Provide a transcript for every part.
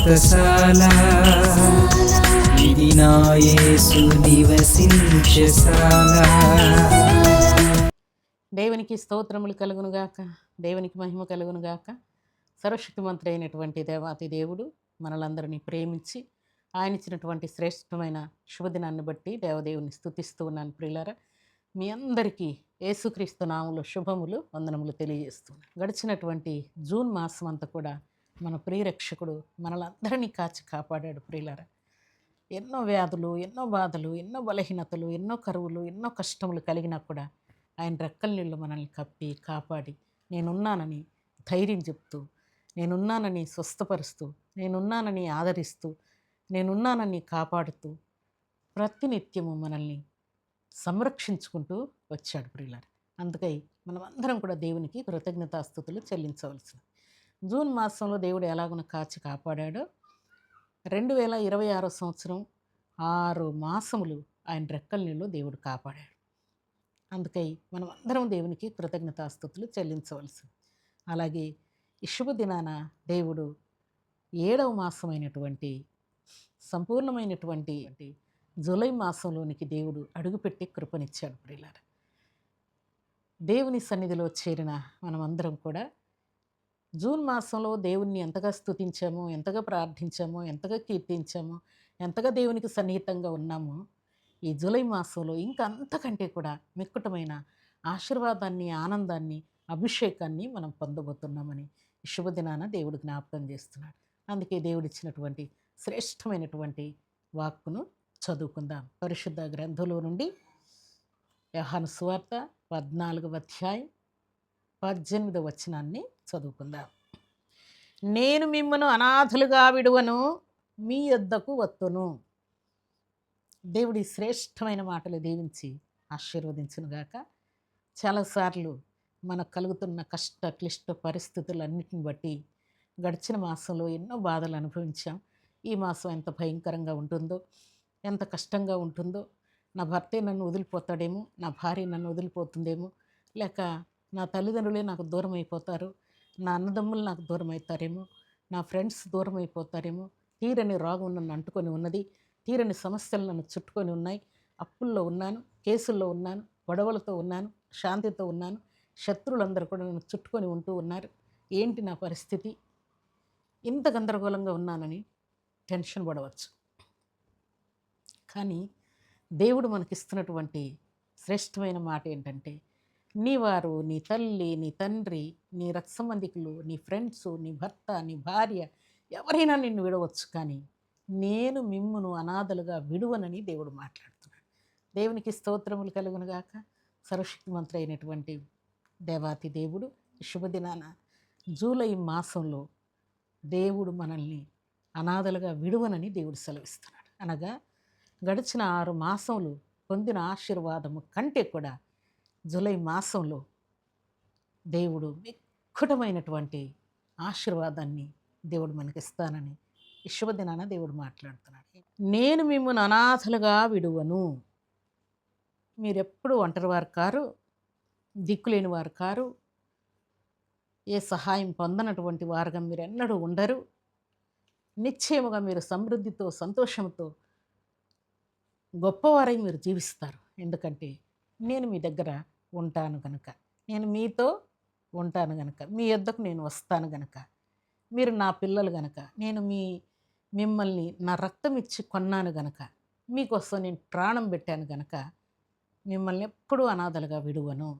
వ్రతశాల ఇది నా యేసు నివసించశాల. దేవునికి స్తోత్రములు కలుగునుగాక, దేవునికి మహిమ కలుగునుగాక. సర్వశక్తిమంతుడు అయినటువంటి దేవాతి దేవుడు మనలందరినీ ప్రేమించి ఆయన ఇచ్చినటువంటి శ్రేష్టమైన శుభదినాన్ని బట్టి దేవదేవుని స్తుతిస్తూ ఉన్నాను. ప్రియులారా, మీ అందరికీ యేసుక్రీస్తు నామములో శుభములు వందనములు తెలియజేస్తున్నాను. గడిచినటువంటి జూన్ మాసం అంతా కూడా మన ప్రియరక్షకుడు మనలందరినీ కాచి కాపాడాడు. ప్రియులారా, ఎన్నో వ్యాధులు, ఎన్నో బాధలు, ఎన్నో బలహీనతలు, ఎన్నో కరువులు, ఎన్నో కష్టములు కలిగినా కూడా ఆయన రెక్కల నీళ్ళు మనల్ని కప్పి కాపాడి నేనున్నానని ధైర్యం చెప్తూ, నేనున్నానని స్వస్థపరుస్తూ, నేనున్నానని ఆదరిస్తూ, నేనున్నానని కాపాడుతూ ప్రతినిత్యము మనల్ని సంరక్షించుకుంటూ వచ్చాడు. ప్రియులారా, అందుకై మనం అందరం కూడా దేవునికి కృతజ్ఞతాస్తుతులు చెల్లించవలసింది. జూన్ మాసంలో దేవుడు ఎలాగున కాచి కాపాడాడో 2026 సంవత్సరం 6 మాసములు ఆయన రెక్కల నీళ్ళు దేవుడు కాపాడాడు. అందుకై మనం అందరం దేవునికి కృతజ్ఞతాస్తుతులు చెల్లించవలసింది. అలాగే ఈ శుభదినాన దేవుడు 7వ మాసమైనటువంటి సంపూర్ణమైనటువంటి జూలై మాసంలోనికి దేవుడు అడుగుపెట్టి కృపనిచ్చాడు. ప్రియులారా, దేవుని సన్నిధిలో చేరిన మనమందరం కూడా జూన్ మాసంలో దేవుణ్ణి ఎంతగా స్తుతించామో, ఎంతగా ప్రార్థించామో, ఎంతగా కీర్తించామో, ఎంతగా దేవునికి సన్నిహితంగా ఉన్నామో, ఈ జూలై మాసంలో ఇంకా అంతకంటే కూడా మిక్కుటమైన ఆశీర్వాదాన్ని, ఆనందాన్ని, అభిషేకాన్ని మనం పొందబోతున్నామని ఈ శుభదినాన దేవుడు జ్ఞాపకం చేస్తున్నాడు. అందుకే దేవుడిచ్చినటువంటి శ్రేష్టమైనటువంటి వాక్కును చదువుకుందాం. పరిశుద్ధ గ్రంథంలో నుండి యోహాను సువార్త 14వ అధ్యాయం 18వ వచనాన్ని చదువుకుందాం. నేను మిమ్మను అనాథలుగా విడువను, మీ యొద్దకు వత్తును. దేవుడి శ్రేష్టమైన మాటలు దీవించి ఆశీర్వదించునుగాక. చాలాసార్లు మనకు కలుగుతున్న కష్ట క్లిష్ట పరిస్థితులన్నిటిని బట్టి గడిచిన మాసంలో ఎన్నో బాధలు అనుభవించాం. ఈ మాసం ఎంత భయంకరంగా ఉంటుందో, ఎంత కష్టంగా ఉంటుందో, నా భర్తే నన్ను వదిలిపోతాడేమో, నా భార్య నన్ను వదిలిపోతుందేమో, లేక నా తల్లిదండ్రులే నాకు దూరం అయిపోతారు, నా అన్నదమ్ములు నాకు దూరం అవుతారేమో, నా ఫ్రెండ్స్ దూరం అయిపోతారేమో, తీరని రోగం నన్ను అంటుకొని ఉన్నది, తీరని సమస్యలు నన్ను చుట్టుకొని ఉన్నాయి, అప్పుల్లో ఉన్నాను, కేసుల్లో ఉన్నాను, గొడవలతో ఉన్నాను, శాంతితో ఉన్నాను, శత్రువులందరూ కూడా నన్ను చుట్టుకొని ఉంటూ ఉన్నారు, ఏంటి నా పరిస్థితి, ఇంత గందరగోళంగా ఉన్నానని టెన్షన్ పడవచ్చు. కానీ దేవుడు మనకిస్తున్నటువంటి శ్రేష్టమైన మాట ఏంటంటే, నీ వారు, నీ తల్లి, నీ తండ్రి, నీ రక్త సంబంధికులు, నీ ఫ్రెండ్స్, నీ భర్త, నీ భార్య ఎవరైనా నిన్ను విడవచ్చు, కానీ నేను మిమ్మును అనాథలుగా విడువనని దేవుడు మాట్లాడుతున్నాడు. దేవునికి స్తోత్రములు కలుగునుగాక. సర్వశక్తిమంతుడు అయినటువంటి దేవాతి దేవుడు ఈ శుభదినాన జూలై మాసంలో దేవుడు మనల్ని అనాథలుగా విడువనని దేవుడు సెలవిస్తున్నాడు. అనగా గడిచిన 6 మాసములు పొందిన ఆశీర్వాదము కంటే కూడా జూలై మాసంలో దేవుడు మిక్కుటమైనటువంటి ఆశీర్వాదాన్ని దేవుడు మనకిస్తానని ఈ శుభదినాన దేవుడు మాట్లాడుతున్నాడు. నేను మిమ్మల్ని అనాథలుగా విడువను. మీరెప్పుడు ఒంటరి వారు కారు, దిక్కులేని వారు కారు, ఏ సహాయం పొందనటువంటి వారుగా మీరు ఎన్నడూ ఉండరు. నిశ్చయముగా మీరు సమృద్ధితో, సంతోషంతో గొప్పవారై మీరు జీవిస్తారు. ఎందుకంటే నేను మీ దగ్గర ఉంటాను గనుక, నేను మీతో ఉంటాను గనుక, మీ యొద్దకు నేను వస్తాను గనుక, మీరు నా పిల్లలు గనుక, నేను మిమ్మల్ని నా రక్తం ఇచ్చి కొన్నాను గనుక, మీకోసం నేను ప్రాణం పెట్టాను గనుక మిమ్మల్ని ఎప్పుడూ అనాథలుగా విడువను.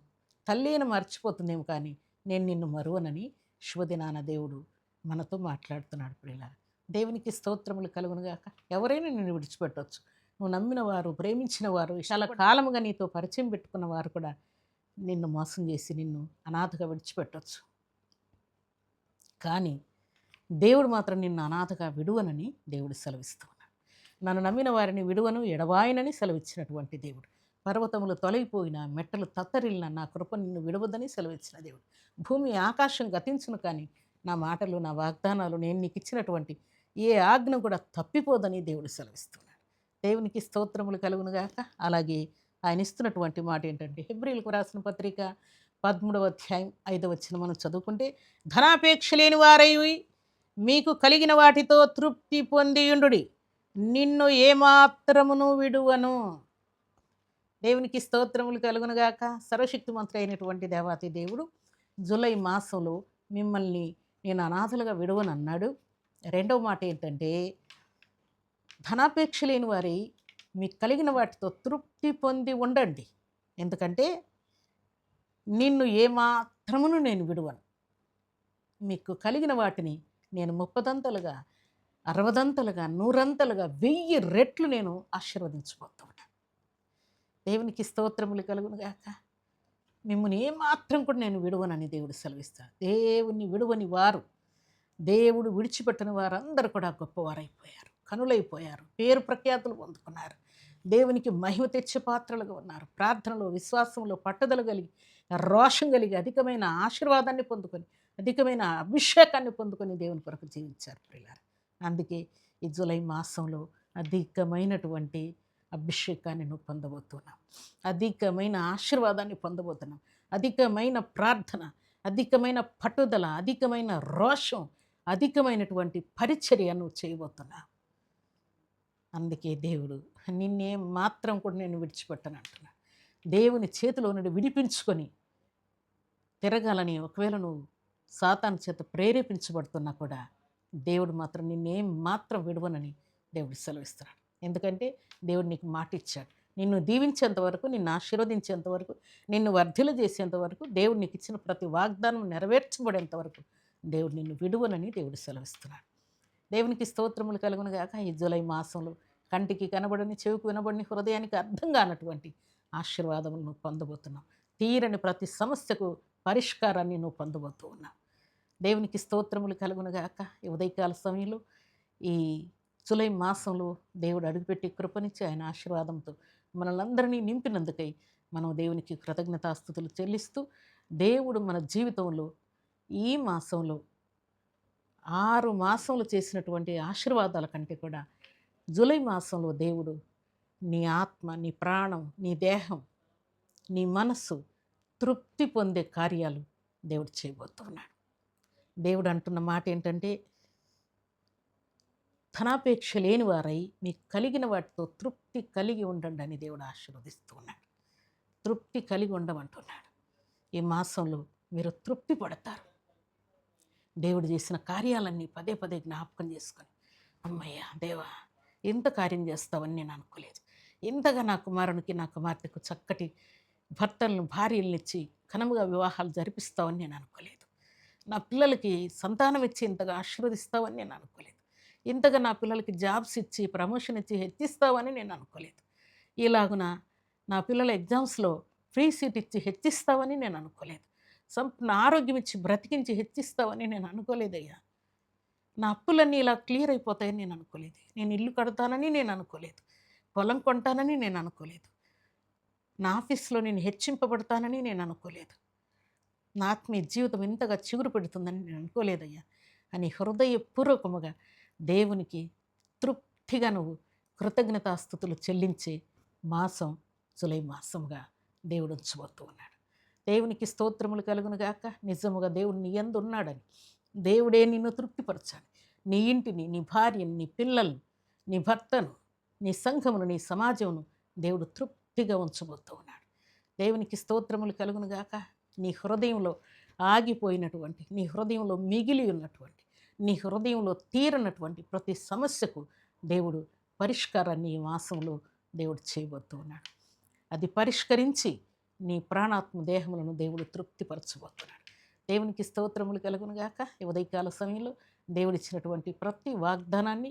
తల్లిని మర్చిపోతుందేమో కానీ నేను నిన్ను మరువనని శుభదినాన దేవుడు మనతో మాట్లాడుతున్నాడు. ప్రియులారా, దేవునికి స్తోత్రములు కలుగునుగాక. ఎవరైనా నిన్ను విడిచిపెట్టవచ్చు. నువ్వు నమ్మిన వారు, ప్రేమించిన వారు, చాలా కాలముగా నీతో పరిచయం పెట్టుకున్న వారు కూడా నిన్ను మోసం చేసి నిన్ను అనాథగా విడిచిపెట్టవచ్చు. కానీ దేవుడు మాత్రం నిన్ను అనాథగా విడువనని దేవుడు సెలవిస్తున్నాడు. నన్ను నమ్మిన వారిని విడువను, ఎడబాయనని సెలవిచ్చినటువంటి దేవుడు. పర్వతములు తొలగిపోయిన, మెట్టలు తత్తరిల్లిన నా కృప నిన్ను విడవదని సెలవిచ్చిన దేవుడు. భూమి ఆకాశం గతించును కానీ నా మాటలు, నా వాగ్దానాలు, నేను నీకు ఇచ్చినటువంటి ఏ ఆజ్ఞ కూడా తప్పిపోదని దేవుడు సెలవిస్తున్నాడు. దేవునికి స్తోత్రములు కలుగునుగాక. అలాగే ఆయన ఇస్తున్నటువంటి మాట ఏంటంటే, హెబ్రీయులకు రాసిన పత్రిక 13వ అధ్యాయం 5వ వచనం మనం చదువుకుంటే, ధనాపేక్ష లేని వారై మీకు కలిగిన వాటితో తృప్తి పొందియుండుడి, నిన్ను ఏమాత్రమును విడువను. దేవునికి స్తోత్రములు కలుగునుగాక. సర్వశక్తిమంతుడు అయినటువంటి దేవాతి దేవుడు జూలై మాసంలో మిమ్మల్ని నేను అనాథలుగా విడువనన్నాడు. రెండవ మాట ఏంటంటే, ధనాపేక్ష లేని వారి మీకు కలిగిన వాటితో తృప్తి పొంది ఉండండి, ఎందుకంటే నిన్ను ఏమాత్రమును నేను విడువను. మీకు కలిగిన వాటిని నేను 30దంతలుగా, 60దంతలుగా, 100అంతలుగా, 1000 రెట్లు నేను ఆశీర్వదించబోతున్నాను. దేవునికి స్తోత్రములు కలుగునుగాక. మిమ్మల్ని ఏమాత్రం కూడా నేను విడువనని దేవుడు సెలవిస్తాడు. దేవుని విడువని వారు, దేవుడు విడిచిపెట్టిన వారందరూ కూడా గొప్పవారైపోయారు, కనులైపోయారు, పేరు ప్రఖ్యాతులు పొందుకున్నారు, దేవునికి మహిమ తెచ్చే పాత్రలుగా ఉన్నారు. ప్రార్థనలో, విశ్వాసంలో పట్టుదల కలిగి, రోషం కలిగి, అధికమైన ఆశీర్వాదాన్ని పొందుకొని, అధికమైన అభిషేకాన్ని పొందుకొని దేవుని కొరకు జీవించారు ప్రియులారా. అందుకే ఈ జూలై మాసంలో అధికమైనటువంటి అభిషేకాన్ని నువ్వు పొందబోతున్నావు, అధికమైన ఆశీర్వాదాన్ని పొందబోతున్నావు, అధికమైన ప్రార్థన, అధికమైన పట్టుదల, అధికమైన రోషం, అధికమైనటువంటి పరిచర్య నువ్వు చేయబోతున్నావు. అందుకే దేవుడు నిన్నే మాత్రం కూడా నేను విడిచిపెట్టను అంటున్నాను. దేవుని చేతిలో నుండి విడిపించుకొని తిరగాలని ఒకవేళ నువ్వు సాతాను చేత ప్రేరేపించబడుతున్నా కూడా దేవుడు మాత్రం నిన్నేం మాత్రం విడువనని దేవుడు సెలవిస్తున్నాడు. ఎందుకంటే దేవుడు నీకు మాట ఇచ్చాడు. నిన్ను దీవించేంత వరకు, నిన్ను ఆశీర్వదించేంత వరకు, నిన్ను వర్ధిల చేసేంత వరకు, దేవుడు నీకు ఇచ్చిన ప్రతి వాగ్దానం నెరవేర్చబడేంత వరకు దేవుడు నిన్ను విడువనని దేవుడు సెలవిస్తున్నాడు. దేవునికి స్తోత్రములు కలుగునుగాక. ఈ జూలై మాసంలో కంటికి కనబడని, చెవికి వినబడని, హృదయానికి అర్థం కానటువంటి ఆశీర్వాదములు నువ్వు పొందబోతున్నావు. తీరని ప్రతి సమస్యకు పరిష్కారాన్ని నువ్వు పొందబోతూ ఉన్నావు. దేవునికి స్తోత్రములు కలుగునుగాక. ఈ ఉదయకాల సమయంలో ఈ జూలై మాసంలో దేవుడు అడుగుపెట్టి కృపనిచ్చి ఆయన ఆశీర్వాదంతో మనలందరినీ నింపినందుకై మనం దేవునికి కృతజ్ఞతాస్తుతులు చెల్లిస్తూ, దేవుడు మన జీవితంలో ఈ మాసంలో 6 మాసంలో చేసినటువంటి ఆశీర్వాదాల కంటే కూడా జూలై మాసంలో దేవుడు నీ ఆత్మ, నీ ప్రాణం, నీ దేహం, నీ మనస్సు తృప్తి పొందే కార్యాలు దేవుడు చేయబోతున్నాడు. దేవుడు అంటున్న మాట ఏంటంటే, ధనాపేక్ష లేని వారై మీకు కలిగిన వాటితో తృప్తి కలిగి ఉండండి అని దేవుడు ఆశీర్వదిస్తూ ఉన్నాడు. తృప్తి కలిగి ఉండమంటున్నాడు. ఈ మాసంలో మీరు తృప్తి పడతారు. దేవుడు చేసిన కార్యాలన్నీ పదే పదే జ్ఞాపకం చేసుకొని, అమ్మయ్య దేవా, ఎంత కార్యం చేస్తావని నేను అనుకోలేదు, ఇంతగా నా కుమారునికి, నా కుమార్తెకు చక్కటి భర్తలను, భార్యలనిచ్చి ఘనముగా వివాహాలు జరిపిస్తావని నేను అనుకోలేదు, నా పిల్లలకి సంతానం ఇచ్చి ఇంతగా ఆశీర్వదిస్తావని నేను అనుకోలేదు, ఇంతగా నా పిల్లలకి జాబ్స్ ఇచ్చి, ప్రమోషన్ ఇచ్చి హెచ్చిస్తావని నేను అనుకోలేదు, ఇలాగున నా పిల్లల ఎగ్జామ్స్లో ఫ్రీ సీట్ ఇచ్చి హెచ్చిస్తావని నేను అనుకోలేదు, సంపూర్ణ ఆరోగ్యం ఇచ్చి బ్రతికించి హెచ్చిస్తావని నేను అనుకోలేదయ్యా, నా అప్పులన్నీ ఇలా క్లియర్ అయిపోతాయని నేను అనుకోలేదు, నేను ఇల్లు కడతానని నేను అనుకోలేదు, పొలం కొంటానని నేను అనుకోలేదు, నా ఆఫీస్లో నేను హెచ్చింపబడతానని నేను అనుకోలేదు, నా ఆత్మీయ జీవితం ఇంతగా చిగురు పెడుతుందని నేను అనుకోలేదయ్యా అని హృదయపూర్వకముగా దేవునికి తృప్తిగా నువ్వు కృతజ్ఞతాస్తుతులు చెల్లించే మాసం జూలై మాసముగా దేవుడు ఉంచబోతూ ఉన్నాడు. దేవునికి స్తోత్రములు కలుగునుగాక. నిజముగా దేవుడు నీ యందు ఉన్నాడని, దేవుడే నిన్ను తృప్తిపరచాలి. నీ ఇంటిని, నీ భార్యని, నీ పిల్లల్ని, నీ భర్తను, నీ సంఘమును, నీ సమాజమును దేవుడు తృప్తిగా ఉంచబోతూ ఉన్నాడు. దేవునికి స్తోత్రములు కలుగునుగాక. నీ హృదయంలో ఆగిపోయినటువంటి, నీ హృదయంలో మిగిలి ఉన్నటువంటి, నీ హృదయంలో తీరనటువంటి ప్రతి సమస్యకు దేవుడు పరిష్కారాన్ని ఈ మాసంలో దేవుడు చేయబోతూ ఉన్నాడు. అది పరిష్కరించి నీ ప్రాణాత్మ దేహములను దేవుడు తృప్తిపరచబోతున్నాడు. దేవునికి స్తోత్రములు కలుగునుగాక. ఈ ఉదయకాల సమయంలో దేవుడిచ్చినటువంటి ప్రతి వాగ్దానాన్ని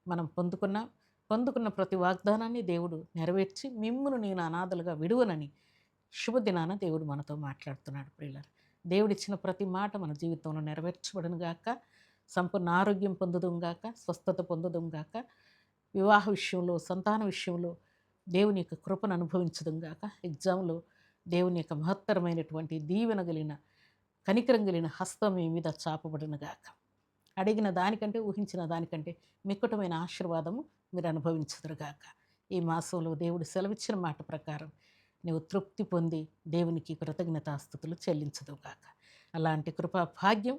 మనం పొందుకున్న ప్రతి వాగ్దానాన్ని దేవుడు నెరవేర్చి మిమ్మును నేను అనాథలుగా విడువనని శుభదినాన దేవుడు మనతో మాట్లాడుతున్నాడు. ప్రియులారా, దేవుడిచ్చిన ప్రతి మాట మన జీవితంలో నెరవేర్చబడునుగాక. సంపూర్ణ ఆరోగ్యం పొందుదుంగాక, స్వస్థత పొందుదుంగాక, వివాహ విషయంలో, సంతాన విషయంలో దేవుని యొక్క కృపను అనుభవించదుంగాక, ఎగ్జామ్లో దేవుని యొక్క మహత్తరమైనటువంటి దీవెన కలిగిన, కనికరం కలిగిన హస్తం మీ మీద చాపబడునుగాక. అడిగిన దానికంటే, ఊహించిన దానికంటే మిక్కుటమైన ఆశీర్వాదము మీరు అనుభవించదురుగాక. ఈ మాసంలో దేవుడు సెలవిచ్చిన మాట ప్రకారం నీవు తృప్తి పొంది దేవునికి కృతజ్ఞతాస్తుతులు చెల్లించదుగాక. అలాంటి కృపా భాగ్యం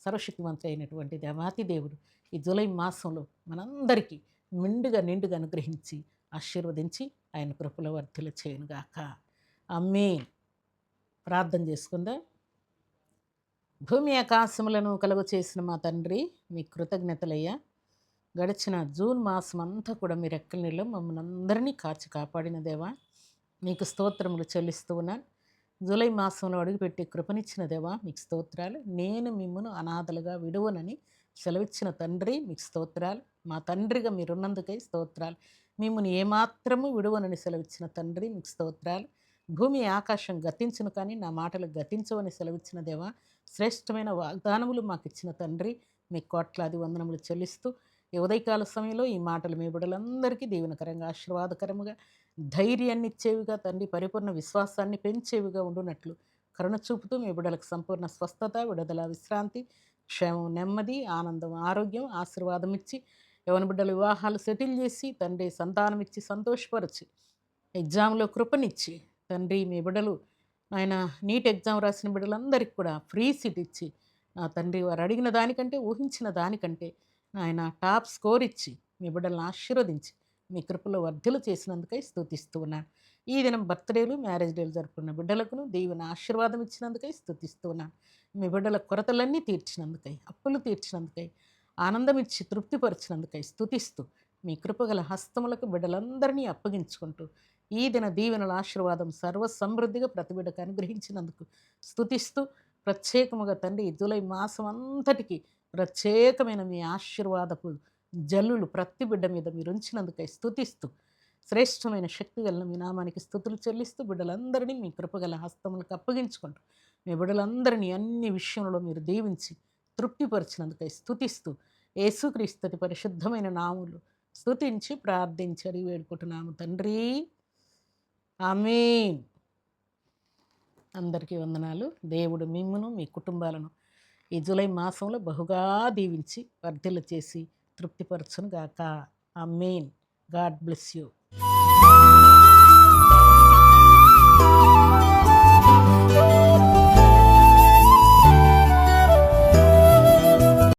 సర్వశక్తివంతుడు అయినటువంటి దేవాతి దేవుడు ఈ జూలై మాసంలో మనందరికీ నిండుగా అనుగ్రహించి ఆశీర్వదించి ఆయన కృపలో వర్ధిల్ల చేయనుగాక. ఆమేన్. ప్రార్థన చేసుకుందాం. భూమి ఆకాశములను కలుగు చేసిన మా తండ్రి, మీ కృతజ్ఞతలయ్యా. గడిచిన జూన్ మాసం అంతా కూడా మీ రెక్కల నీళ్ళు మమ్మల్ని అందరినీ కాచి కాపాడిన దేవా, మీకు స్తోత్రములు చెల్లిస్తూ ఉన్నాను. జూలై మాసంలో అడుగుపెట్టి కృపనిచ్చిన దేవా, మీకు స్తోత్రాలు. నేను మిమ్మను అనాథలుగా విడువనని సెలవిచ్చిన తండ్రి, మీకు స్తోత్రాలు. మా తండ్రిగా మీరున్నందుకై స్తోత్రాలు. మిమ్మల్ని ఏమాత్రము విడువనని సెలవిచ్చిన తండ్రి, మీకు స్తోత్రాలు. భూమి ఆకాశం గతించును కానీ నా మాటలు గతించవని సెలవిచ్చిన దేవా, శ్రేష్టమైన వాగ్దానములు మాకు ఇచ్చిన తండ్రి, మీకు కోట్లాది వందనములు చెల్లిస్తూ ఈ ఉదయకాల సమయంలో ఈ మాటలు మీ బిడ్డలందరికీ దీవెనకరంగా, ఆశీర్వాదకరముగా, ధైర్యాన్ని ఇచ్చేవిగా తండ్రి, పరిపూర్ణ విశ్వాసాన్ని పెంచేవిగా ఉండునట్లు కరుణ చూపుతూ మీ బిడ్డలకు సంపూర్ణ స్వస్థత, విడుదల, విశ్రాంతి, క్షేమం, నెమ్మది, ఆనందం, ఆరోగ్యం, ఆశీర్వాదం ఇచ్చి యవన బిడ్డల వివాహాలు సెటిల్ చేసి తండ్రి సంతానం ఇచ్చి సంతోషపరచి ఎగ్జామ్లో కృపనిచ్చి తండ్రి మీ బిడ్డలు ఆయన నీట్ ఎగ్జామ్ రాసిన బిడ్డలందరికీ కూడా ఫ్రీ సీట్ ఇచ్చి నా తండ్రి వారు అడిగిన దానికంటే ఊహించిన దానికంటే ఆయన టాప్ స్కోర్ ఇచ్చి మీ బిడ్డలను ఆశీర్వదించి మీ కృపలో వర్ధలు చేసినందుకై స్తుతిస్తూ ఉన్నాను. ఈ దినం బర్త్డేలు, మ్యారేజ్ డేలు జరుపుకున్న బిడ్డలకును దీవెన ఆశీర్వాదం ఇచ్చినందుకై స్తుతిస్తూ ఉన్నాను. మీ బిడ్డల కొరతలన్నీ తీర్చినందుకై, అప్పులు తీర్చినందుకై, ఆనందం ఇచ్చి తృప్తిపరిచినందుకై స్తుతిస్తూ మీ కృపగల హస్తములకు బిడ్డలందరినీ అప్పగించుకుంటూ ఈ దిన దీవెనల ఆశీర్వాదం సర్వ సమృద్ధిగా ప్రతి బిడ్డకు అనుగ్రహించినందుకు స్తుతిస్తూ ప్రత్యేకముగా తండ్రి జూలై మాసం అంతటికి ప్రత్యేకమైన మీ ఆశీర్వాదపు జల్లులు ప్రతి బిడ్డ మీద మీరు ఉంచినందుకై స్తుతిస్తూ శ్రేష్టమైన శక్తి గల మీ నామానికి స్తుతులు చెల్లిస్తూ బిడ్డలందరినీ మీ కృపగల హస్తములకు అప్పగించుకుంటూ మీ బిడ్డలందరినీ అన్ని విషయంలో మీరు దీవించి తృప్తిపరిచినందుకై స్తుతిస్తూ యేసుక్రీస్తు పరిశుద్ధమైన నాములు స్తుతించి ప్రార్థించి అడిగి వేడుకుంటున్నాము తండ్రి. ఆమేన్. అందరికీ వందనాలు. దేవుడు మిమ్మును మీ కుటుంబాలను ఈ జూలై మాసంలో బహుగా దీవించి వర్ధిల్ల చేసి తృప్తిపరచును గాక. ఆమేన్. God bless you.